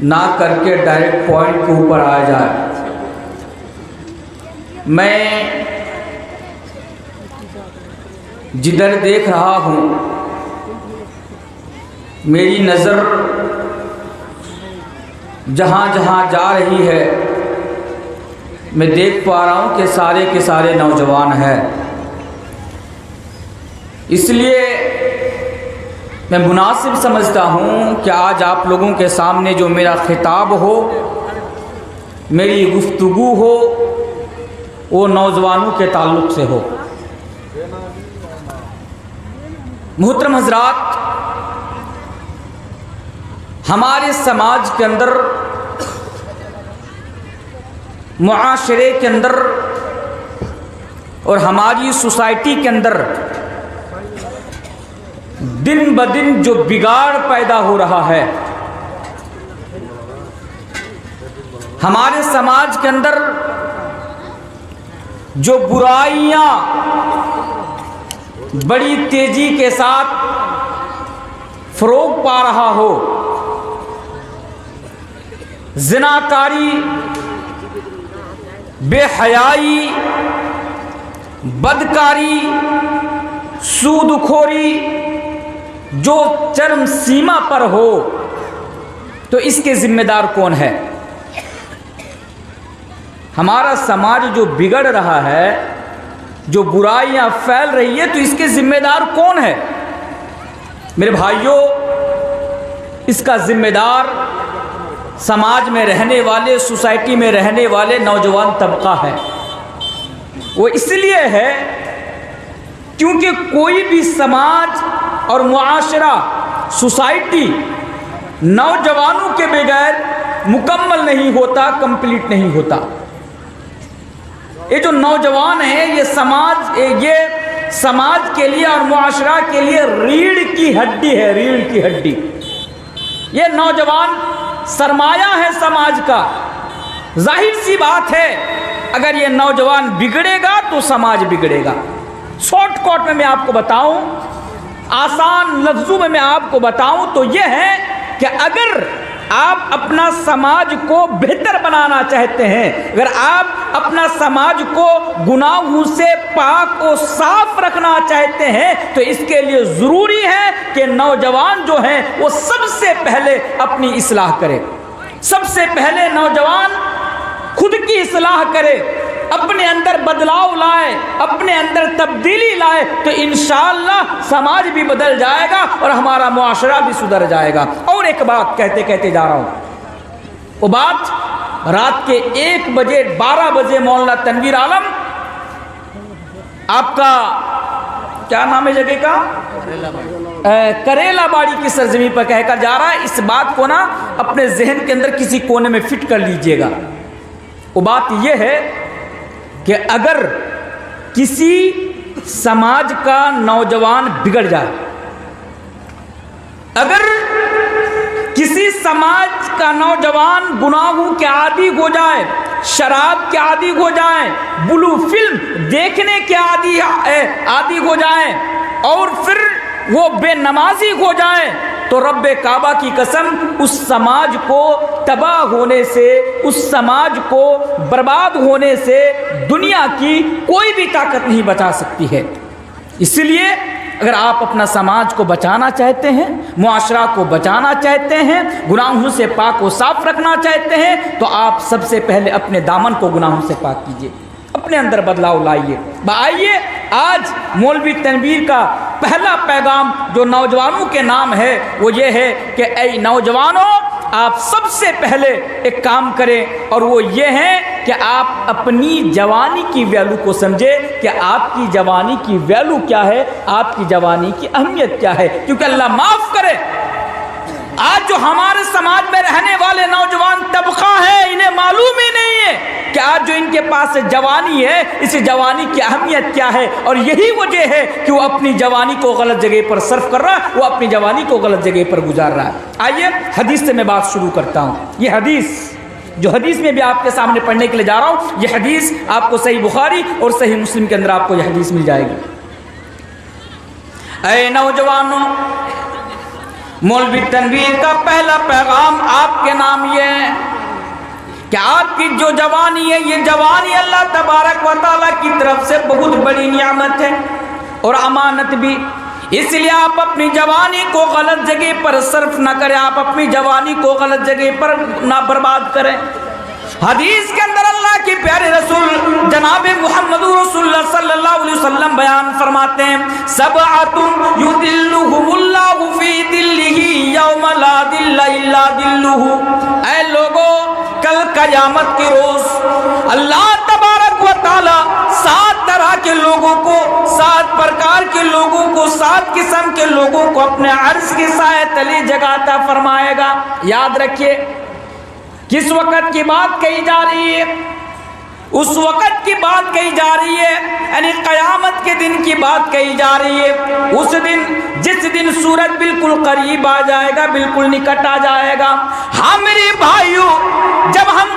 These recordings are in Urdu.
نہ کر کے ڈائریکٹ پوائنٹ کے اوپر آ جائے۔ میں جدھر دیکھ رہا ہوں میری نظر جہاں جہاں جا رہی ہے میں دیکھ پا رہا ہوں کہ سارے کے سارے نوجوان ہیں۔ اس لیے میں مناسب سمجھتا ہوں کہ آج آپ لوگوں کے سامنے جو میرا خطاب ہو، میری گفتگو ہو، وہ نوجوانوں کے تعلق سے ہو۔ محترم حضرات، ہمارے سماج کے اندر، معاشرے کے اندر اور ہماری سوسائٹی کے اندر دن بدن جو بگاڑ پیدا ہو رہا ہے، ہمارے سماج کے اندر جو برائیاں بڑی تیزی کے ساتھ فروغ پا رہا ہو، زناکاری، بے حیائی، بدکاری، سود خوری جو چرم سیما پر ہو، تو اس کے ذمہ دار کون ہے؟ ہمارا سماج جو بگڑ رہا ہے، جو برائیاں پھیل رہی ہے، تو اس کے ذمہ دار کون ہے؟ میرے بھائیوں، اس کا ذمہ دار سماج میں رہنے والے، سوسائٹی میں رہنے والے نوجوان طبقہ ہے۔ وہ اس لیے ہے کیونکہ کوئی بھی سماج اور معاشرہ، سوسائٹی نوجوانوں کے بغیر مکمل نہیں ہوتا، کمپلیٹ نہیں ہوتا۔ یہ جو نوجوان ہیں، یہ سماج کے لیے اور معاشرہ کے لیے ریڑھ کی ہڈی ہے، ریڑھ کی ہڈی۔ یہ نوجوان سرمایہ ہے سماج کا۔ ظاہر سی بات ہے، اگر یہ نوجوان بگڑے گا تو سماج بگڑے گا۔ شارٹ کٹ میں آپ کو بتاؤں، آسان لفظوں میں آپ کو بتاؤں تو یہ ہے کہ اگر آپ اپنا سماج کو بہتر بنانا چاہتے ہیں، اگر آپ اپنا سماج کو گناہوں سے پاک و صاف رکھنا چاہتے ہیں، تو اس کے لیے ضروری ہے کہ نوجوان جو ہیں وہ سب سے پہلے اپنی اصلاح کرے۔ سب سے پہلے نوجوان خود کی اصلاح کرے، اپنے اندر بدلاؤ لائے، اپنے اندر تبدیلی لائے، تو انشاءاللہ سماج بھی بدل جائے گا اور ہمارا معاشرہ بھی سدھر جائے گا۔ اور ایک بات کہتے کہتے جا رہا ہوں، وہ بات رات کے 1 بجے 12 بجے مولانا تنویر عالم، آپ کا کیا نام ہے جگہ کا؟ کریلا باڑی کی سرزمین پر کہہ کر جا رہا ہے۔ اس بات کو نا اپنے ذہن کے اندر کسی کونے میں فٹ کر لیجئے گا۔ وہ بات یہ ہے کہ اگر کسی سماج کا نوجوان بگڑ جائے، اگر کسی سماج کا نوجوان گناہوں کے عادی ہو جائے، شراب کے عادی ہو جائیں، بلو فلم دیکھنے کے عادی ہو جائیں، اور پھر وہ بے نمازی ہو جائیں، تو رب کعبہ کی قسم اس سماج کو تباہ ہونے سے، اس سماج کو برباد ہونے سے دنیا کی کوئی بھی طاقت نہیں بچا سکتی ہے۔ اس لیے اگر آپ اپنا سماج کو بچانا چاہتے ہیں، معاشرہ کو بچانا چاہتے ہیں، گناہوں سے پاک و صاف رکھنا چاہتے ہیں، تو آپ سب سے پہلے اپنے دامن کو گناہوں سے پاک کیجئے، اپنے اندر بدلاؤ لائیے۔ آئیے آج مولوی تنویر کا پہلا پیغام جو نوجوانوں کے نام ہے وہ یہ ہے کہ اے نوجوانوں، آپ سب سے پہلے ایک کام کریں، اور وہ یہ ہے کہ آپ اپنی جوانی کی ویلو کو سمجھیں کہ آپ کی جوانی کی ویلو کیا ہے، آپ کی جوانی کی اہمیت کیا ہے۔ کیونکہ اللہ معاف کرے، آج جو ہمارے سماج میں رہنے والے نوجوان طبقہ ہے، انہیں معلوم ہی نہیں ہے کہ آج جو ان کے پاس جوانی ہے، اس جوانی کی اہمیت کیا ہے، اور یہی وجہ ہے کہ وہ اپنی جوانی کو غلط جگہ پر صرف کر رہا ہے، وہ اپنی جوانی کو غلط جگہ پر گزار رہا ہے۔ آئیے حدیث سے میں بات شروع کرتا ہوں۔ یہ حدیث میں بھی آپ کے سامنے پڑھنے کے لیے جا رہا ہوں، یہ حدیث آپ کو صحیح بخاری اور صحیح مسلم کے اندر آپ کو یہ حدیث مل جائے گی۔ اے نوجوانوں، مولوی تنویر کا پہلا پیغام آپ کے کے نام یہ ہیں کہ آپ کی جو جوانی ہے یہ جوانی اللہ تبارک و تعالیٰ کی طرف سے بہت بڑی نعمت ہے اور امانت بھی. اس لیے آپ اپنی جوانی کو غلط جگہ پر صرف نہ کریں, آپ اپنی جوانی کو غلط جگہ پر نہ برباد کریں. حدیث کے اندر اللہ کے پیارے رسول جناب محمد رسول اللہ صلی اللہ علیہ وسلم بیان فرماتے ہیں سبعۃ یذلھم اللہ فی ظلہ یوم لا ظل الا ظلہ. اے لوگوں, کل قیامت کے روز اللہ تبارک و تعالی 7 طرح کے لوگوں کو, 7 پرکار کے لوگوں کو, 7 قسم کے لوگوں کو اپنے عرش کے سائے تلے جگہ عطا فرمائے گا. یاد رکھیے کس وقت کی بات کہی جا رہی ہے؟ اس وقت کی بات کہی جا رہی ہے, یعنی قیامت کے دن کی بات کہی جا رہی ہے. اس دن جس دن سورج بالکل قریب آ جائے گا, بالکل نکٹ آ جائے گا. ہاں میرے بھائیوں, جب ہم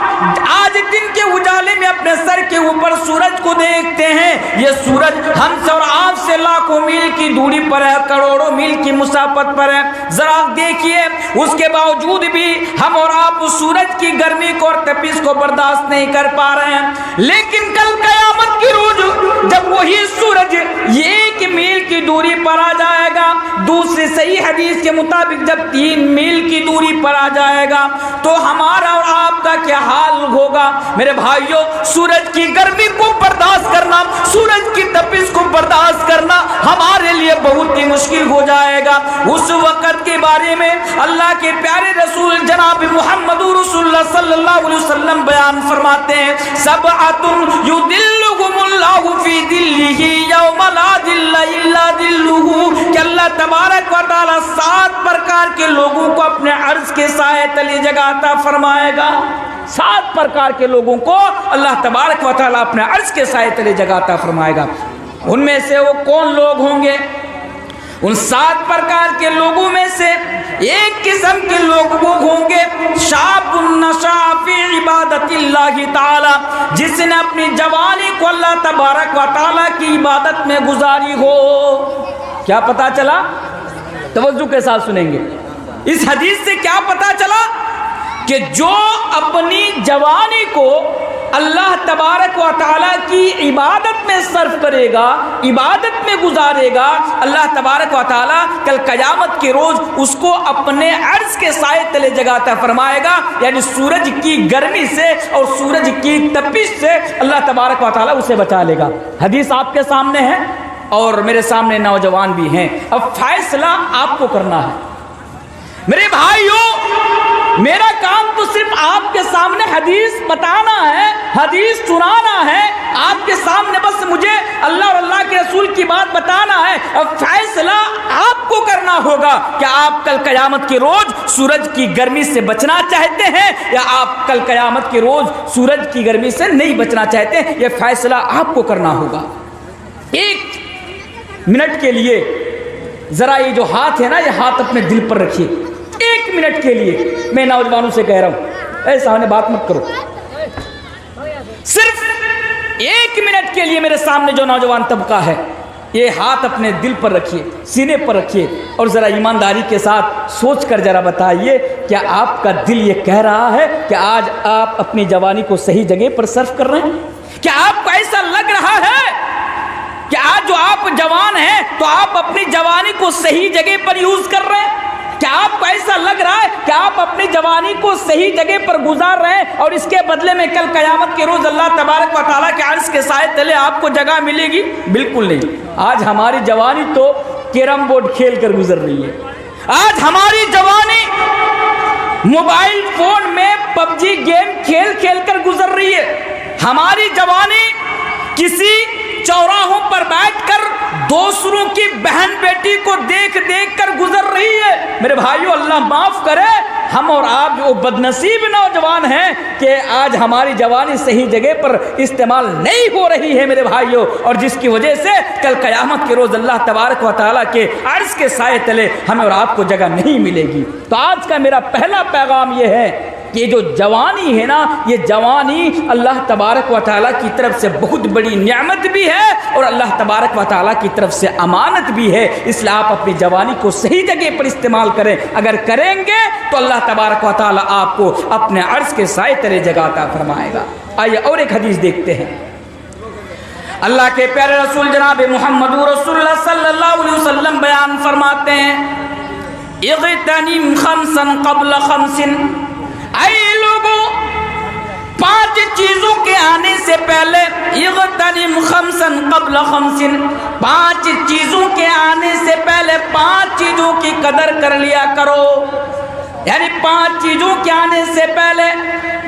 آج دن کے اجالے میں اپنے سر کے اوپر سورج کو دیکھتے ہیں, یہ سورج ہم سے اور آپ سے لاکھوں میل کی دوری پر ہے, کروڑوں میل کی مسافت پر ہے. ذرا دیکھیے, اس کے باوجود بھی ہم اور آپ اس سورج کی گرمی کو اور تپش کو برداشت نہیں کر پا رہے ہیں. لیکن کل قیامت کی روز جب وہی سورج 1 میل کی دوری پر آ جائے گا, دوسری صحیح حدیث کے مطابق جب 3 میل کی دوری پر آ جائے گا, تو ہمارا اور آپ کا کیا حال ہوگا؟ میرے بھائیوں, سورج کی گرمی کو برداشت کرنا, سورج کی تپش کو برداشت کرنا ہمارے لیے بہت ہی مشکل ہو جائے گا. اس وقت کے بارے میں اللہ کے پیارے رسول جناب محمد رسول اللہ صلی اللہ علیہ وسلم بیان فرماتے ہیں سبعۃ یذلھم اللہ فی ظلہ یوم لا ظل الا ظلہ, کہ اللہ تبارک و تعالی 7 پرکار کے لوگوں کو اپنے عرش کے سائے تلے جگہ عطا فرمائے گا. 7 پرکار کے لوگوں کو اللہ تبارک و تعالی اپنے عرش کے سائے تلے جگہ عطا فرمائے گا. ان میں سے وہ کون لوگ ہوں گے؟ ان 7 پرکار کے لوگوں میں سے ایک قسم کے لوگ وہ ہوں گے شاب نشأ فی عبادت اللہ تعالی, جس نے اپنی جوانی کو اللہ تبارک و تعالی کی عبادت میں گزاری ہو. کیا پتا چلا؟ توجہ کے ساتھ سنیں گے. اس حدیث سے کیا پتا چلا کہ جو اپنی جوانی کو اللہ تبارک و تعالیٰ کی عبادت میں صرف کرے گا, عبادت میں گزارے گا, اللہ تبارک و تعالیٰ کل قیامت کے روز اس کو اپنے عرش کے سائے تلے جگہ عطا فرمائے گا. یعنی سورج کی گرمی سے اور سورج کی تپش سے اللہ تبارک و تعالیٰ اسے بچا لے گا. حدیث آپ کے سامنے ہے اور میرے سامنے نوجوان بھی ہیں. اب فیصلہ آپ کو کرنا ہے. میرے بھائیوں, میرا کام تو صرف آپ کے سامنے حدیث بتانا ہے, حدیث سنانا ہے. آپ کے سامنے بس مجھے اللہ اور اللہ کے رسول کی بات بتانا ہے. اب فیصلہ آپ کو کرنا ہوگا کہ آپ کل قیامت کے روز سورج کی گرمی سے بچنا چاہتے ہیں یا آپ کل قیامت کے روز سورج کی گرمی سے نہیں بچنا چاہتے ہیں. یہ فیصلہ آپ کو کرنا ہوگا. 1 منٹ کے لیے ذرا یہ جو ہاتھ ہے نا, یہ ہاتھ اپنے دل پر رکھیے. 1 منٹ کے لیے میں نوجوانوں سے کہہ رہا ہوں, ایسا بات مت کرو. صرف 1 منٹ کے لیے میرے سامنے جو نوجوان طبقہ ہے, یہ ہاتھ اپنے دل پر رکھیے, سینے پر رکھیے اور ذرا ایمانداری کے ساتھ سوچ کر ذرا بتائیے کیا آپ کا دل یہ کہہ رہا ہے کہ آج آپ اپنی جوانی کو صحیح جگہ پر صرف کر رہے ہیں؟ کیا آپ کو ایسا لگ رہا ہے کہ آج جو آپ جوان ہیں تو آپ اپنی جوانی کو صحیح جگہ پر یوز کر رہے ہیں؟ کیا آپ کو ایسا لگ رہا ہے کہ آپ اپنی جوانی کو صحیح جگہ پر گزار رہے ہیں اور اس کے بدلے میں کل قیامت کے روز اللہ تبارک و تعالیٰ کے عرش کے سائے تلے آپ کو جگہ ملے گی؟ بالکل نہیں. آج ہماری جوانی تو کیرم بورڈ کھیل کر گزر رہی ہے. آج ہماری جوانی موبائل فون میں PUBG گیم کھیل کھیل کر گزر رہی ہے. ہماری جوانی کسی چوراہوں پر بیٹھ کر دوسروں کی بہن بیٹی کو دیکھ دیکھ کر گزر رہی ہے. میرے بھائیو, اللہ معاف کرے, ہم اور آپ جو بدنصیب نوجوان ہیں کہ آج ہماری جوانی صحیح جگہ پر استعمال نہیں ہو رہی ہے میرے بھائیو, اور جس کی وجہ سے کل قیامت کے روز اللہ تبارک و تعالیٰ کے عرش کے سائے تلے ہمیں اور آپ کو جگہ نہیں ملے گی. تو آج کا میرا پہلا پیغام یہ ہے کہ یہ جو جوانی ہے نا، یہ جوانی اللہ تبارک و تعالیٰ کی طرف سے بہت بڑی نعمت بھی ہے اور اللہ تبارک و تعالیٰ کی طرف سے امانت بھی ہے، اس لیے آپ اپنی جوانی کو صحیح جگہ پر استعمال کریں، اگر کریں گے تو اللہ تبارک و تعالیٰ آپ کو اپنے عرش کے سائے تلے جگہ عطا فرمائے گا۔ آئیے اور ایک حدیث دیکھتے ہیں۔ اللہ کے پیارے رسول جناب محمد رسول اللہ صلی اللہ علیہ وسلم بیان فرماتے ہیں، اغتنم خمسا قبل خمس، اے لوگوں 5 چیزوں کے آنے سے پہلے، اغتنم خمسا قبل خمس، 5 چیزوں کے آنے سے پہلے 5 چیزوں کی قدر کر لیا کرو، یعنی 5 چیزوں کے آنے سے پہلے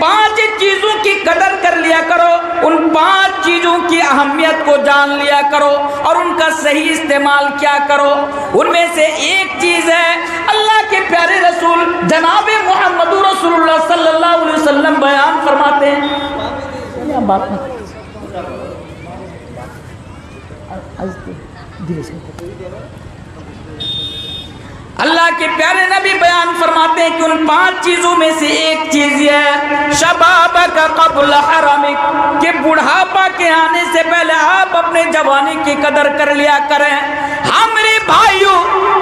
5 چیزوں کی قدر کر لیا کرو، ان 5 چیزوں کی اہمیت کو جان لیا کرو اور ان کا صحیح استعمال کیا کرو۔ ان میں سے ایک چیز ہے، اللہ کے پیارے رسول جناب محمد رسول اللہ صلی اللہ علیہ وسلم بیان فرماتے ہیں، اللہ کے پیارے نبی بیان فرماتے ہیں کہ ان 5 چیزوں میں سے ایک چیز یہ ہے، شبابک قبل حرمک، کہ بڑھاپا کے آنے سے پہلے آپ اپنے جوانی کی قدر کر لیا کریں۔ ہاں میرے بھائیوں،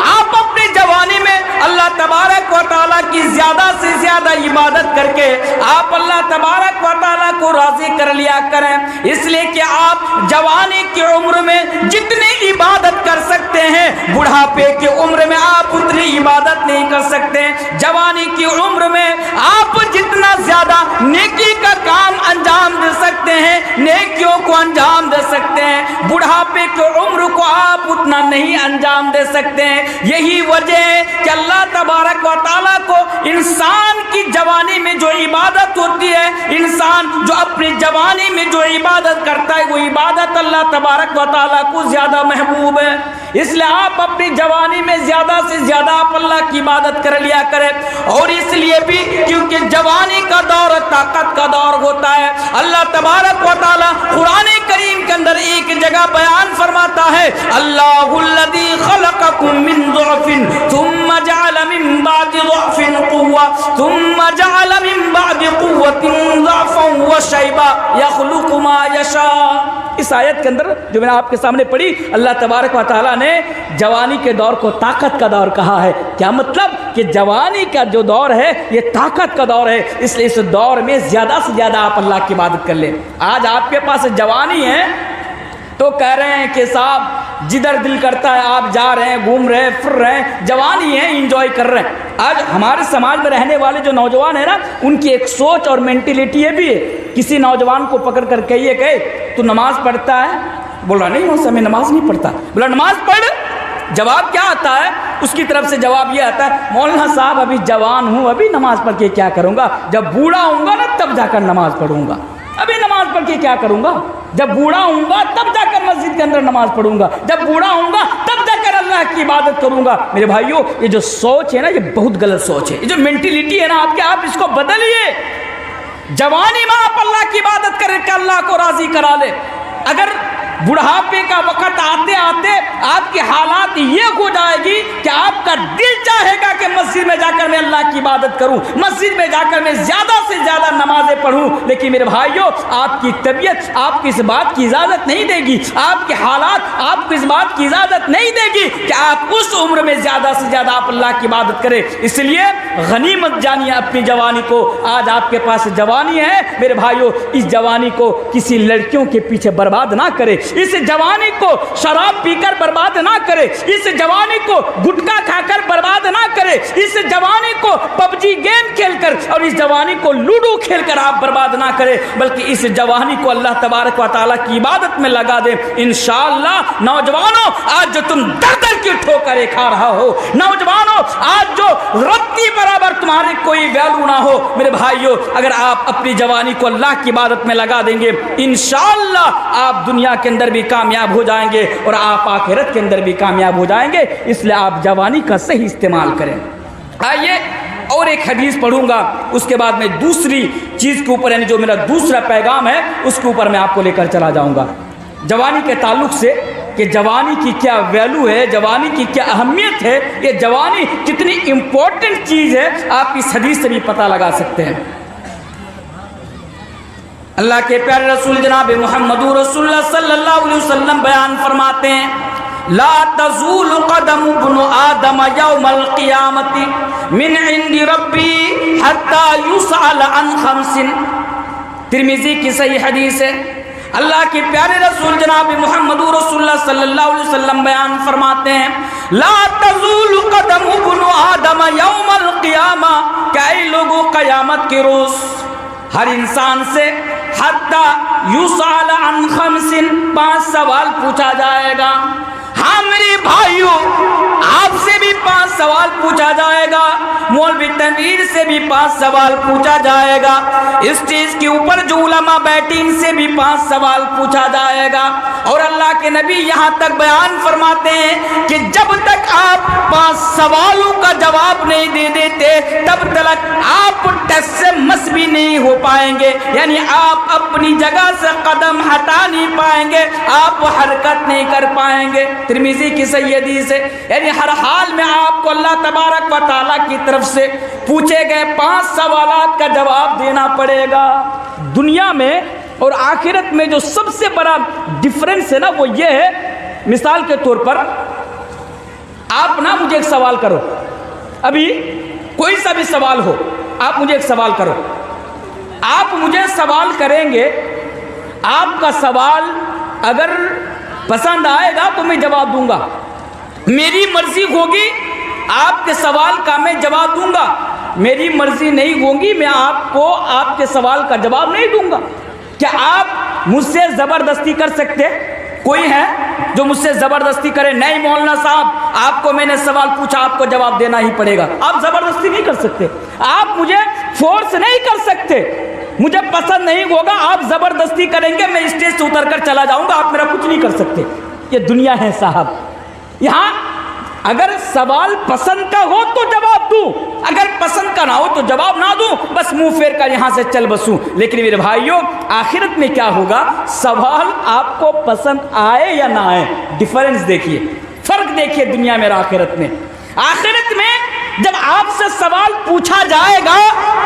آپ اپنی جوانی میں اللہ تبارک و تعالیٰ کی زیادہ سے زیادہ عبادت کر کے آپ اللہ تبارک و تعالیٰ کو راضی کر لیا کریں، اس لیے کہ آپ جوانی کی عمر میں جتنی عبادت کر سکتے ہیں بڑھاپے کی عمر میں آپ اتنی عبادت نہیں کر سکتے۔ جوانی کی عمر میں آپ جتنا زیادہ نیکی کا کام انجام دے سکتے ہیں، نیکیوں کو انجام دے سکتے ہیں، بڑھاپے کی عمر کو آپ اتنا نہیں انجام دے سکتے ہیں۔ یہی وجہ ہے کہ اللہ تبارک و تعالیٰ کو انسان کی جوانی میں جو عبادت ہوتی ہے، انسان جو اپنی جوانی میں جو عبادت کرتا ہے وہ عبادت اللہ تبارک و تعالیٰ کو زیادہ محبوب ہے۔ اس لیے آپ اپنی جوانی میں زیادہ سے زیادہ آپ اللہ کی عبادت کر لیا کریں، اور اس لیے بھی کیونکہ جوانی کا دور طاقت کا دور ہوتا ہے۔ اللہ تبارک و تعالیٰ قرآن کریم کے اندر ایک جگہ بیان فرماتا ہے، اللہ الذی خلقکم من ضعف ثم جعل من بعد ضعف قوة ثم جعل من بعد قوة ضعفا وشیبا یخلق ما یشاء۔ اس آیت کے اندر جو میں نے آپ کے سامنے پڑھی، اللہ تبارک و تعالیٰ نے جوانی کے دور کو طاقت کا دور کہا ہے۔ کیا مطلب؟ کہ جوانی کا جو دور ہے یہ طاقت کا دور ہے، اس لیے اس دور میں زیادہ سے زیادہ آپ اللہ کی عبادت کر لیں۔ آج آپ کے پاس جوانی ہے تو کہہ رہے ہیں کہ صاحب جدھر دل کرتا ہے آپ جا رہے ہیں، گھوم رہے ہیں، پھر رہے ہیں، جوانی ہے، انجوائے کر رہے ہیں۔ آج ہمارے سماج میں رہنے والے جو نوجوان ہیں نا، ان کی ایک سوچ اور مینٹیلیٹی یہ بھی ہے، کسی نوجوان کو پکڑ کر کہیے کہ تو نماز پڑھتا ہے، بول رہا نہیں موسیٰ میں نماز نہیں پڑھتا، بولا نماز پڑھ، جواب کیا آتا ہے اس کی طرف سے؟ جواب یہ آتا ہے مولانا صاحب ابھی جوان ہوں، ابھی نماز پڑھ کے کیا کروں گا، جب بوڑھا ہوں گا نا تب جا کر نماز پڑھوں گا، ابھی نماز پڑھ کے کیا کروں گا، جب بوڑھا ہوں گا تب جا کر مسجد کے اندر نماز پڑھوں گا، جب بوڑھا ہوں گا تب جا کر اللہ کی عبادت کروں گا۔ میرے بھائیوں، یہ جو سوچ ہے نا یہ بہت غلط سوچ ہے، یہ جو مینٹیلیٹی ہے نا آپ کے، آپ اس کو بدلیے۔ جوانی میں آپ اللہ کی عبادت کریں کہ اللہ کو راضی کرا لے۔ اگر بڑھاپے کا وقت آتے آتے آپ کی حالات یہ ہو جائے گی کہ آپ کا دل چاہے گا کہ مسجد میں جا کر میں اللہ کی عبادت کروں، مسجد میں جا کر میں زیادہ سے زیادہ نمازیں پڑھوں، لیکن میرے بھائیوں آپ کی طبیعت آپ کو اس بات کی اجازت نہیں دے گی، آپ کے حالات آپ کو اس بات کی اجازت نہیں دے گی کہ آپ اس عمر میں زیادہ سے زیادہ آپ اللہ کی عبادت کریں۔ اس لیے غنیمت جانیے اپنی جوانی کو۔ آج آپ کے پاس جوانی ہے میرے بھائیوں، اس جوانی کو کسی لڑکیوں کے پیچھے برباد نہ کرے، اس جوانی کو شراب پی کر برباد نہ کرے، اس جوانی کو گٹکا کھا کر برباد نہ کرے، اس جوانی کو پب جی گیم کھیل کر اور اس جوانی کو لوڈو کھیل کر آپ برباد نہ کرے، بلکہ اس جوانی کو اللہ تبارک و تعالیٰ کی عبادت میں لگا دے۔ انشاءاللہ نوجوانوں، آج جو تم در در کی ٹھوکریں کھا رہا ہو، نوجوانوں آج جو رتی برابر تمہاری کوئی ویلو نہ ہو، میرے بھائیوں اگر آپ اپنی جوانی کو اللہ کی عبادت میں لگا دیں گے انشاءاللہ آپ دنیا کے اندر بھی کامیاب ہو جائیں گے اور آپ آخرت کے اندر بھی کامیاب ہو جائیں گے۔ اس لیے آپ جوانی کا صحیح استعمال کریں۔ آئیے اور ایک حدیث پڑھوں گا، اس کے بعد میں دوسری چیز کے اوپر یعنی جو میرا دوسرا پیغام ہے اس کے اوپر میں آپ کو لے کر چلا جاؤں گا۔ جوانی کے تعلق سے کہ جوانی کی کیا ویلو ہے، جوانی کی کیا اہمیت ہے، یہ جوانی کتنی امپورٹنٹ چیز ہے، آپ اس حدیث سے بھی پتہ لگا سکتے ہیں۔ اللہ کے پیارے رسول جناب محمد رسول اللہ صلی اللہ علیہ وسلم بیان فرماتے ہیں، لا تزول قدم ابن آدم یوم القیامت من عند ربی حتی یسأل عن خمس۔ ترمذی کی صحیح حدیث ہے۔ اللہ کے پیارے رسول جناب محمد رسول اللہ صلی اللہ علیہ وسلم بیان فرماتے ہیں، لا تزول قدم ابن آدم یوم القیامہ، کہ اے لوگوں قیامت کے روز ہر انسان سے حتی یسأل عن خمس، 5 سوال پوچھا جائے گا۔ ہاں میرے بھائیوں، آپ سے بھی 5 سوال پوچھا جائے گا، مولوی تنویر سے بھی 5 سوال پوچھا جائے گا، اسٹیج کے اوپر جو علماء بیٹھے ان سے بھی 5 سوال پوچھا جائے گا۔ اور اللہ کے نبی یہاں تک بیان فرماتے ہیں کہ جب تک آپ 5 سوالوں کا جواب نہیں دے دیتے تب تک آپ ٹس سے مس بھی نہیں ہو پائیں گے، یعنی آپ اپنی جگہ سے قدم ہٹا نہیں پائیں گے، آپ حرکت نہیں کر پائیں گے۔ ترمذی کی صحیح حدیث ہے، یعنی ہر حال میں آپ کو اللہ تبارک و تعالیٰ کی طرف سے پوچھے گئے 5 سوالات کا جواب دینا پڑے گا۔ دنیا میں اور آخرت میں جو سب سے بڑا ڈفرنس ہے نا وہ یہ ہے، مثال کے طور پر آپ نا مجھے ایک سوال کرو، ابھی کوئی سا بھی سوال ہو، آپ مجھے ایک سوال کرو، آپ مجھے سوال کریں گے، آپ کا سوال اگر پسند آئے گا تو میں جواب دوں گا، میری مرضی ہوگی آپ کے سوال کا میں جواب دوں گا، میری مرضی نہیں ہوگی میں آپ کو آپ کے سوال کا جواب نہیں دوں گا۔ کیا آپ مجھ سے زبردستی کر سکتے؟ کوئی ہے جو مجھ سے زبردستی کرے؟ نہیں مولانا صاحب، آپ کو میں نے سوال پوچھا، آپ کو جواب دینا ہی پڑے گا۔ آپ زبردستی نہیں کر سکتے، آپ مجھے فورس نہیں کر سکتے، مجھے پسند نہیں ہوگا آپ زبردستی کریں گے میں اسٹیج سے اتر کر چلا جاؤں گا، آپ میرا کچھ نہیں کر سکتے۔ یہ دنیا ہے صاحب، یہاں اگر سوال پسند کا ہو تو جواب دوں، اگر پسند کا نہ ہو تو جواب نہ دوں، بس منہ پھیر کر یہاں سے چل بسوں۔ لیکن میرے بھائیوں، آخرت میں کیا ہوگا؟ سوال آپ کو پسند آئے یا نہ آئے، ڈیفرنس دیکھیے، فرق دیکھیے دنیا میں اور آخرت میں۔ آخرت میں جب آپ سے سوال پوچھا جائے گا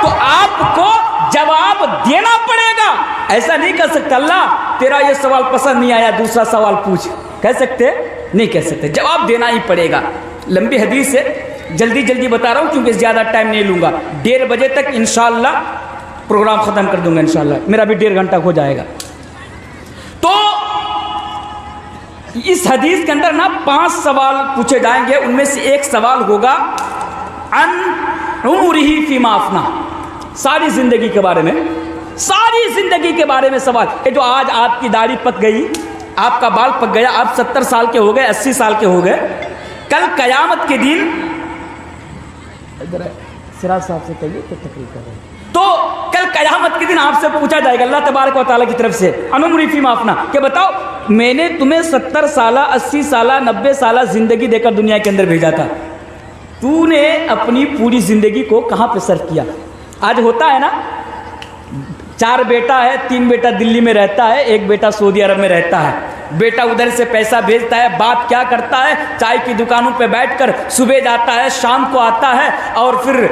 تو آپ کو جواب دینا پڑے گا، ایسا نہیں کہہ سکتے اللہ تیرا یہ سوال پسند نہیں آیا دوسرا سوال پوچھ، کہہ سکتے؟ نہیں کہہ سکتے، جواب دینا ہی پڑے گا۔ لمبی حدیث ہے، جلدی جلدی بتا رہا ہوں کیونکہ زیادہ ٹائم نہیں لوں گا، 1:30 بجے تک انشاءاللہ پروگرام ختم کر دوں گا، انشاءاللہ میرا بھی 1.5 گھنٹہ ہو جائے گا۔ تو اس حدیث کے اندر نا 5 سوال پوچھے جائیں گے، ان میں سے ایک سوال ہوگا عن عمرہ فیما افنا، ساری زندگی کے بارے میں، ساری زندگی کے بارے میں سوال۔ کہ جو آج آپ کی داڑھی پک گئی، آپ کا بال پک گیا، آپ 70 سال کے ہو گئے، 80 سال کے ہو گئے، کل قیامت کے دن سراج صاحب سے کہیے کہ تقریر کر رہے ہیں، تو کل قیامت کے دن آپ سے پوچھا جائے گا اللہ تبارک و تعالیٰ کی طرف سے عن عمرہ فیما افنا، کہ بتاؤ میں نے تمہیں 70 سالہ 80 سالہ 90 سالہ زندگی دے کر دنیا کے اندر بھیجا تھا، تو نے اپنی پوری زندگی کو کہاں پہ صرف کیا؟ آج ہوتا ہے نا، 4 بیٹا ہے، 3 بیٹا دلی میں رہتا ہے، 1 بیٹا سعودی عرب میں رہتا ہے، بیٹا ادھر سے پیسہ بھیجتا ہے، باپ کیا کرتا ہے؟ چائے کی دکانوں پہ بیٹھ کر صبح جاتا ہے، شام کو آتا ہے، اور پھر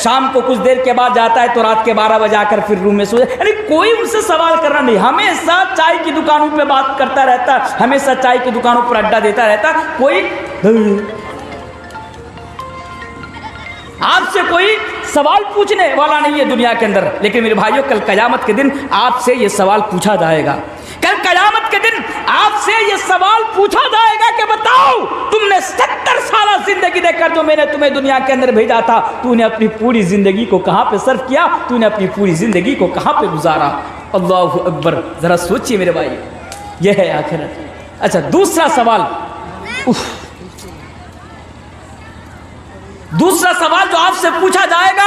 شام کو کچھ دیر کے بعد جاتا ہے تو رات کے 12 بجے آ کر پھر روم میں سو جاتا ہے۔ یعنی کوئی ان سے سوال کرنا نہیں، ہمیشہ چائے کی دکانوں پہ بات کرتا رہتا ہے، ہمیشہ چائے کی دکانوں پر اڈا دیتا رہتا ہے، کوئی آپ سے کوئی سوال پوچھنے والا نہیں ہے دنیا کے اندر۔ لیکن میرے بھائیوں، کل قیامت کے دن آپ سے یہ سوال پوچھا جائے گا، کل قیامت کے دن آپ سے یہ سوال پوچھا جائے گا کہ بتاؤ تم نے 70 سالہ زندگی دے کر جو میں نے تمہیں دنیا کے اندر بھیجا تھا، تو نے اپنی پوری زندگی کو کہاں پہ صرف کیا؟ تو نے اپنی پوری زندگی کو کہاں پہ گزارا؟ اللہ اکبر، ذرا سوچیے میرے بھائی، یہ ہے آخرت۔ اچھا، دوسرا سوال، دوسرا سوال جو آپ سے پوچھا جائے گا،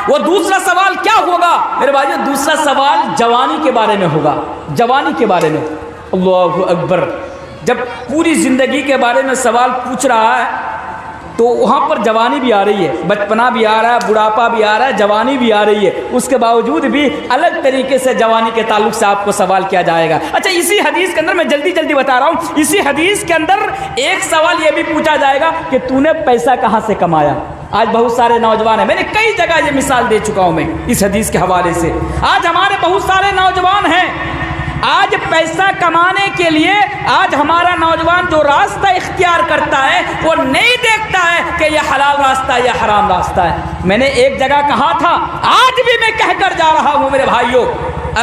وہ دوسرا سوال کیا ہوگا میرے بھائیو؟ دوسرا سوال جوانی کے بارے میں ہوگا، جوانی کے بارے میں۔ اللہ اکبر، جب پوری زندگی کے بارے میں سوال پوچھ رہا ہے تو وہاں پر جوانی بھی آ رہی ہے, بچپنا بھی آ رہا ہے, بڑھاپا بھی آ رہا ہے, جوانی بھی آ رہی ہے, اس کے باوجود بھی الگ طریقے سے جوانی کے تعلق سے آپ کو سوال کیا جائے گا. اچھا, اسی حدیث کے اندر میں جلدی بتا رہا ہوں, اسی حدیث کے اندر ایک سوال یہ بھی پوچھا جائے گا کہ تو نے پیسہ کہاں سے کمایا. آج بہت سارے نوجوان ہیں, میں نے کئی جگہ یہ مثال دے چکا ہوں میں اس حدیث کے حوالے سے. آج ہمارے بہت سارے نوجوان ہیں, آج پیسہ کمانے کے لیے آج ہمارا نوجوان جو راستہ اختیار کرتا ہے وہ نہیں دیکھتا ہے کہ یہ حلال راستہ ہے یا حرام راستہ ہے. میں نے ایک جگہ کہا تھا, آج بھی میں کہہ کر جا رہا ہوں میرے بھائیوں,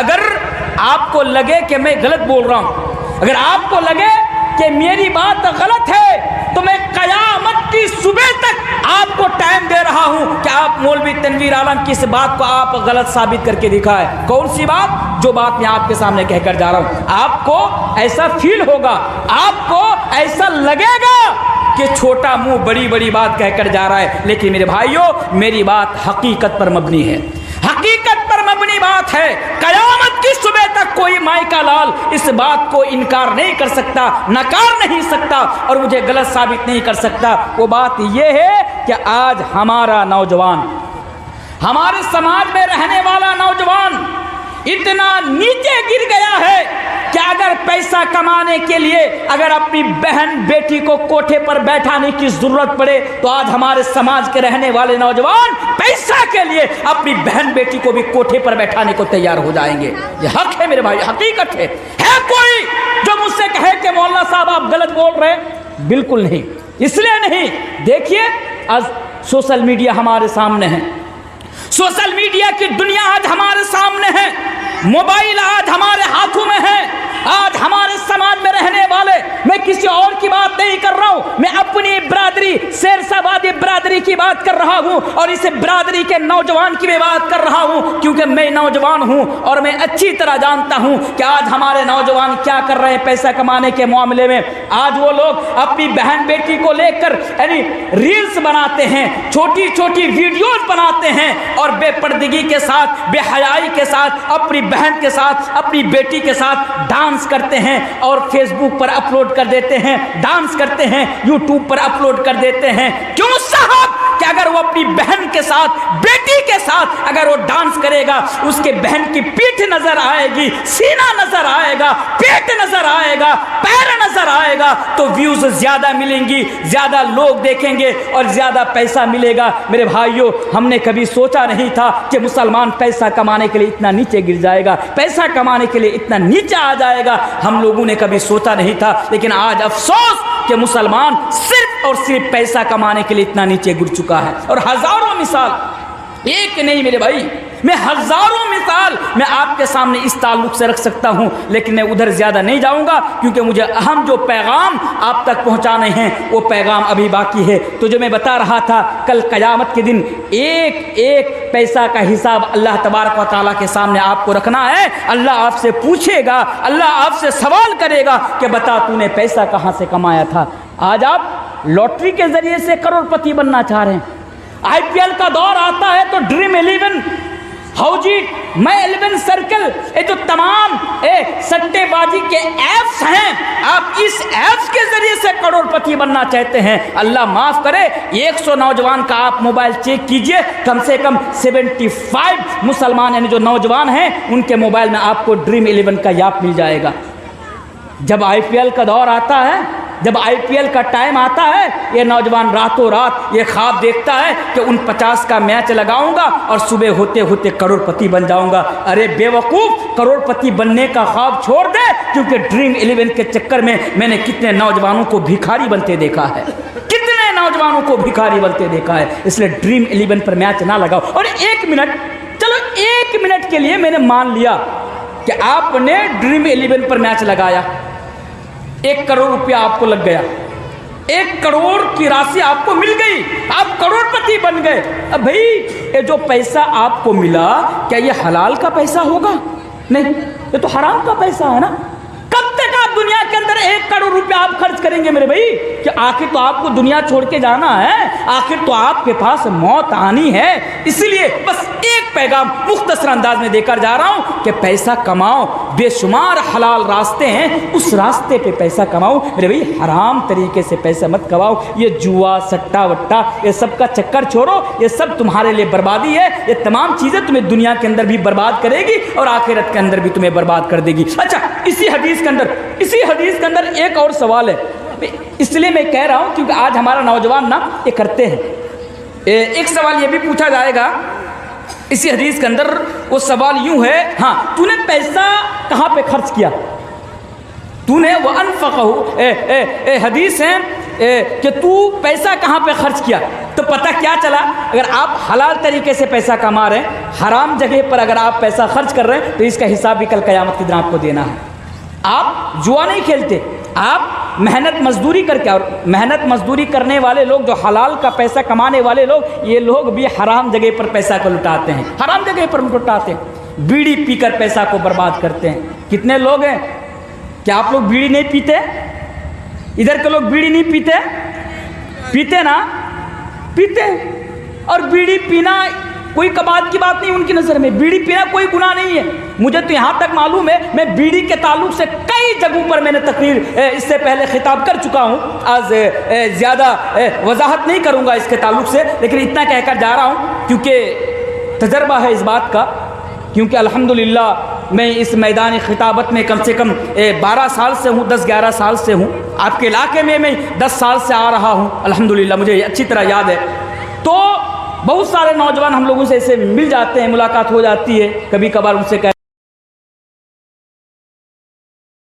اگر آپ کو لگے کہ میں غلط بول رہا ہوں, اگر آپ کو لگے کہ میری بات غلط ہے, تو میں قیامت کی صبح تک آپ کو ٹائم دے رہا ہوں کہ آپ مولوی تنویر عالم کی اس بات کو آپ غلط ثابت کر کے دکھائے. کون سی بات؟ جو بات میں آپ کے سامنے کہہ کر جا رہا ہوں. آپ کو ایسا فیل ہوگا, آپ کو ایسا لگے گا کہ چھوٹا منہ بڑی بات کہہ کر جا رہا ہے, لیکن میرے بھائیوں میری بات حقیقت پر مبنی ہے, حقیقت پر مبنی بات ہے. قیامت کی صبح تک کوئی مائی کا لال اس بات کو انکار نہیں کر سکتا, نکار نہیں سکتا اور مجھے غلط ثابت نہیں کر سکتا. وہ بات یہ ہے کہ آج ہمارا نوجوان, ہمارے سماج میں رہنے والا نوجوان اتنا نیچے گر گیا ہے کہ اگر پیسہ کمانے کے لیے اگر اپنی بہن بیٹی کو کوٹھے پر بیٹھانے کی ضرورت پڑے تو آج ہمارے سماج کے رہنے والے نوجوان پیسہ کے لیے اپنی بہن بیٹی کو بھی کوٹھے پر بیٹھانے کو تیار ہو جائیں گے. یہ حق ہے میرے بھائی, حقیقت ہے. کوئی جو مجھ سے کہے کہ مولانا صاحب آپ غلط بول رہے ہیں؟ بالکل نہیں, اس لیے نہیں. دیکھیے آج سوشل میڈیا ہمارے سامنے ہے, سوشل میڈیا کی دنیا آج ہمارے سامنے ہے, موبائل آج ہمارے ہاتھوں میں ہے. آج ہمارے سماج میں رہنے والے, میں کسی اور کی بات نہیں کر رہا ہوں, میں اپنی برادری سیرسابادی برادری کی بات کر رہا ہوں اور اس برادری کے نوجوان کی بھی بات کر رہا ہوں, کیونکہ میں نوجوان ہوں اور میں اچھی طرح جانتا ہوں کہ آج ہمارے نوجوان کیا کر رہے ہیں پیسہ کمانے کے معاملے میں. آج وہ لوگ اپنی بہن بیٹی کو لے کر یعنی ریلز بناتے ہیں, چھوٹی ویڈیوز بناتے ہیں اور بے پردگی کے ساتھ, بے حیائی کے ساتھ اپنی بہن کے ساتھ, اپنی بیٹی کے ساتھ ڈانس کرتے ہیں اور فیس بک پر اپلوڈ کر دیتے ہیں, ڈانس کرتے ہیں, یوٹیوب پر اپلوڈ کر دیتے ہیں. کیوں صاحب؟ کہ اگر وہ اپنی بہن کے ساتھ, بیٹی کے ساتھ اگر وہ ڈانس کرے گا, اس کے بہن کی پیٹھ نظر آئے گی, سینہ نظر آئے گا, پیٹ نظر آئے گا, پیر نظر آئے گا, تو ویوز زیادہ ملیں گی, زیادہ لوگ دیکھیں گے اور زیادہ پیسہ ملے گا. میرے بھائیوں, ہم نے کبھی سوچا نہیں تھا کہ مسلمان پیسہ کمانے کے لیے اتنا نیچے گر جائے گا, پیسہ کمانے کے لیے اتنا نیچے آ جائے گا, ہم لوگوں نے کبھی سوچا نہیں تھا. لیکن آج افسوس کہ مسلمان صرف اور صرف پیسہ کمانے کے لیے اتنا نیچے گر چکا ہے. اور ہزاروں مثال, ایک نہیں میرے بھائی, میں ہزاروں مثال میں آپ کے سامنے اس تعلق سے رکھ سکتا ہوں, لیکن میں ادھر زیادہ نہیں جاؤں گا کیونکہ مجھے اہم جو پیغام آپ تک پہنچانے ہیں وہ پیغام ابھی باقی ہے. تو جو میں بتا رہا تھا, کل قیامت کے دن ایک پیسہ کا حساب اللہ تبارک و تعالیٰ کے سامنے آپ کو رکھنا ہے. اللہ آپ سے پوچھے گا, اللہ آپ سے سوال کرے گا کہ بتا تو نے پیسہ کہاں سے کمایا تھا. آج آپ لاٹری کے ذریعے سے کروڑ پتی بننا چاہ رہے ہیں, آئی پی ایل کا دور آتا ہے تو ڈریم 11, ہاؤجی, میں 11 سرکل, یہ جو تمام سٹے بازی کے ایپس ہیں, آپ اس ایپس کے ذریعے سے کروڑ پتی بننا چاہتے ہیں. اللہ معاف کرے, 100 نوجوان کا آپ موبائل چیک کیجئے, کم سے کم 75 مسلمان یعنی جو نوجوان ہیں ان کے موبائل میں آپ کو ڈریم 11 کا ایپ مل جائے گا. جب آئی پی ایل کا دور آتا ہے, جب آئی پی ایل کا ٹائم آتا ہے, یہ نوجوان راتوں رات یہ خواب دیکھتا ہے کہ 49 کا میچ لگاؤں گا اور صبح ہوتے ہوتے کروڑ پتی بن جاؤں گا. ارے بے وقوف, کروڑ پتی بننے کا خواب چھوڑ دے, کیونکہ ڈریم 11 کے چکر میں نے کتنے نوجوانوں کو بھکاری بنتے دیکھا ہے, کتنے نوجوانوں کو بھکاری بنتے دیکھا ہے. اس لیے ڈریم 11 پر میچ نہ لگاؤ. اور 1 منٹ, چلو 1 منٹ کے لیے میں نے مان لیا کہ آپ نے ڈریم 11 پر میچ لگایا, 1 کروڑ روپیہ آپ کو لگ گیا, 1 کروڑ کی راشی آپ کو مل گئی, آپ کروڑ پتی بن گئے. اب بھائی یہ جو پیسہ آپ کو ملا, کیا یہ حلال کا پیسہ ہوگا؟ نہیں, یہ تو حرام کا پیسہ ہے نا. کب تک آپ دنیا کے اندر 1 کروڑ روپیہ آپ خرچ کریں گے میرے بھائی؟ کہ آخر تو آپ کو دنیا چھوڑ کے جانا ہے, آخر تو آپ کے پاس موت آنی ہے. اس لیے بس ایک پیغام مختصر انداز میں دے کر جا رہا ہوں کہ پیسہ کماؤ، بے شمار حلال راستے ہیں، اس راستے پہ پیسہ کماؤ میرے بھائی، حرام طریقے سے پیسہ مت کماؤ۔ یہ جوا، سٹا وٹا، یہ سب کا چکر چھوڑو، یہ سب تمہارے لیے بربادی ہے، یہ تمام چیزیں تمہیں دنیا کے اندر بھی برباد کرے گی اور آخرت کے اندر بھی تمہیں برباد کر دے گی۔ اچھا، اسی حدیث کے اندر ایک اور سوال ہے، اس لیے میں کہہ رہا ہوں کیونکہ آج ہمارا نوجوان نا یہ کرتے ہیں۔ ایک سوال یہ بھی پوچھا جائے گا اسی حدیث کے اندر، وہ سوال یوں ہے، ہاں تو نے پیسہ کہاں پہ خرچ کیا؟ تو نے وَأَنفَقَهُ، حدیث ہے کہ تو پیسہ کہاں پہ خرچ کیا؟ تو پتہ کیا چلا، اگر آپ حلال طریقے سے پیسہ کما رہے ہیں، حرام جگہ پر اگر آپ پیسہ خرچ کر رہے ہیں تو اس کا حساب بھی کل قیامت کے دن آپ کو دینا ہے۔ آپ جوا نہیں کھیلتے، آپ محنت مزدوری کر کے، اور محنت مزدوری کرنے والے لوگ جو حلال کا پیسہ کمانے والے لوگ، یہ لوگ بھی حرام جگہ پر پیسہ کو لٹاتے ہیں، حرام جگہ پر لٹاتے ہیں، بیڑی پی کر پیسہ کو برباد کرتے ہیں۔ کتنے لوگ ہیں؟ کیا آپ لوگ بیڑی نہیں پیتے؟ ادھر کے لوگ بیڑی نہیں پیتے؟ پیتے نا، پیتے۔ اور بیڑی پینا کوئی کباط کی بات نہیں ان کی نظر میں، بیڑی پینا کوئی گناہ نہیں ہے۔ مجھے تو یہاں تک معلوم ہے، میں بیڑی کے تعلق سے کئی جگہوں پر میں نے تقریر اس سے پہلے خطاب کر چکا ہوں، آج زیادہ وضاحت نہیں کروں گا اس کے تعلق سے، لیکن اتنا کہہ کر جا رہا ہوں کیونکہ تجربہ ہے اس بات کا، کیونکہ الحمدللہ میں اس میدان خطابت میں کم سے کم 12 سال سے ہوں، 10-11 سال سے ہوں، آپ کے علاقے میں 10 سال سے آ رہا ہوں، الحمدللہ مجھے اچھی طرح یاد ہے۔ تو بہت سارے نوجوان ہم لوگوں سے ایسے مل جاتے ہیں، ملاقات ہو جاتی ہے، کبھی کبھار ان سے